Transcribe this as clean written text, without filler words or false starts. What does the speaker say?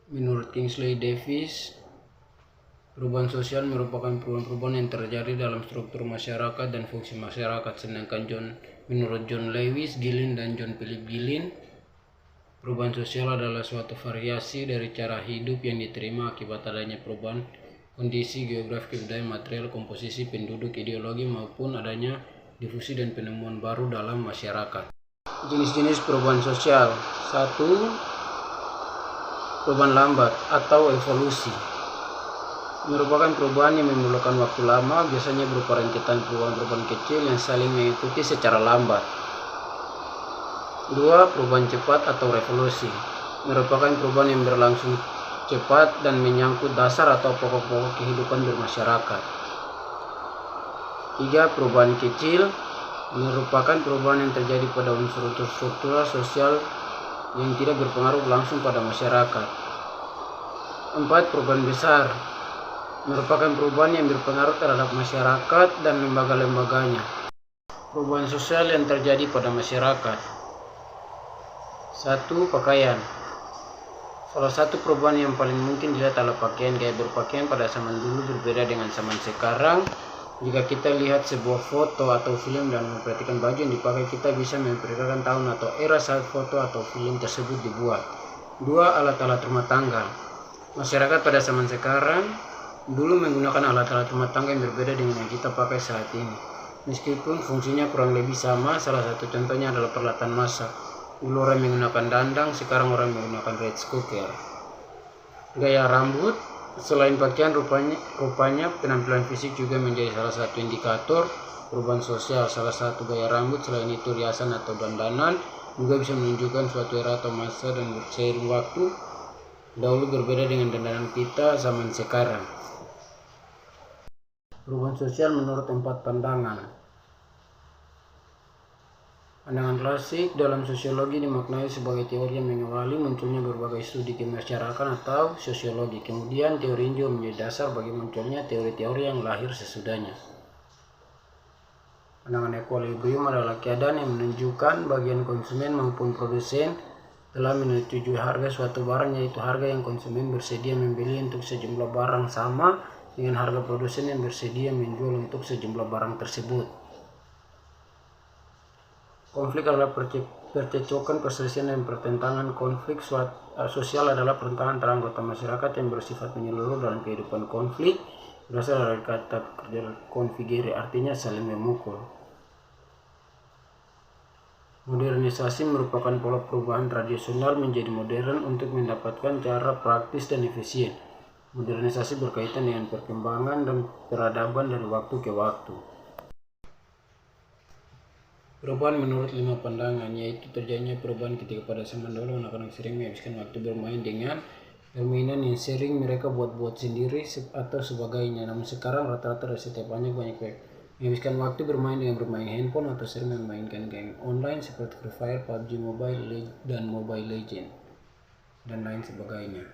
Menurut Kingsley Davis, perubahan sosial merupakan perubahan yang terjadi dalam struktur masyarakat dan fungsi masyarakat. Sedangkan menurut John Lewis Gillin dan John Philip Gillin, perubahan sosial adalah suatu variasi dari cara hidup yang diterima akibat adanya perubahan kondisi geografi, budaya, material, komposisi penduduk, ideologi, maupun adanya difusi dan penemuan baru dalam masyarakat. Jenis-jenis perubahan sosial. 1. Perubahan lambat atau evolusi merupakan perubahan yang memerlukan waktu lama, biasanya berupa rentetan perubahan-perubahan kecil yang saling mengikuti secara lambat. 2. Perubahan cepat atau revolusi merupakan perubahan yang berlangsung cepat dan menyangkut dasar atau pokok-pokok kehidupan bermasyarakat. 3. Perubahan kecil merupakan perubahan yang terjadi pada unsur-unsur struktural sosial yang tidak berpengaruh langsung pada masyarakat. 4. Perubahan besar merupakan perubahan yang berpengaruh terhadap masyarakat dan lembaga-lembaganya. Perubahan sosial yang terjadi pada masyarakat. 1. Pakaian. Salah satu perubahan yang paling mungkin dilihat adalah pakaian. Gaya berpakaian pada zaman dulu berbeda dengan zaman sekarang. Jika kita lihat sebuah foto atau film dan memperhatikan baju yang dipakai, kita bisa memperkirakan tahun atau era saat foto atau film tersebut dibuat. 2. Alat-alat rumah tangga. Masyarakat pada zaman sekarang dulu menggunakan alat-alat rumah tangga yang berbeda dengan yang kita pakai saat ini. Meskipun fungsinya kurang lebih sama, salah satu contohnya adalah peralatan masak. Dulu orang menggunakan dandang, sekarang orang menggunakan rice cooker. Gaya rambut. Selain pakaian, rupanya penampilan fisik juga menjadi salah satu indikator perubahan sosial. Salah satu gaya rambut selain itu riasan atau dandanan juga bisa menunjukkan suatu era atau masa dan seiring waktu dahulu berbeda dengan dandanan kita zaman sekarang. Perubahan sosial menurut 4 pandangan. Pandangan klasik dalam sosiologi dimaknai sebagai teori yang mengawali munculnya berbagai studi kemasyarakatan atau sosiologi. Kemudian teori ini juga menjadi dasar bagi munculnya teori-teori yang lahir sesudahnya. Pandangan equilibrium adalah keadaan yang menunjukkan bagian konsumen maupun produsen telah menyetujui harga suatu barang, yaitu harga yang konsumen bersedia membeli untuk sejumlah barang sama dengan harga produsen yang bersedia menjual untuk sejumlah barang tersebut. Konflik adalah percekcokan, perselisihan, dan pertentangan. Konflik sosial adalah pertentangan antara anggota masyarakat yang bersifat menyeluruh dalam kehidupan. Konflik berasal dari kata konfigere, artinya saling memukul. Modernisasi merupakan pola perubahan tradisional menjadi modern untuk mendapatkan cara praktis dan efisien. Modernisasi berkaitan dengan perkembangan dan peradaban dari waktu ke waktu. Perubahan menurut 5 pandangan, yaitu terjadinya perubahan ketika pada zaman dahulu anak-anak sering menghabiskan waktu bermain dengan permainan yang sering mereka buat-buat sendiri atau sebagainya. Namun sekarang rata-rata setiap anak banyak menghabiskan waktu bermain dengan bermain handphone atau sering memainkan game online seperti Free Fire, PUBG Mobile, dan Mobile Legends, dan lain sebagainya.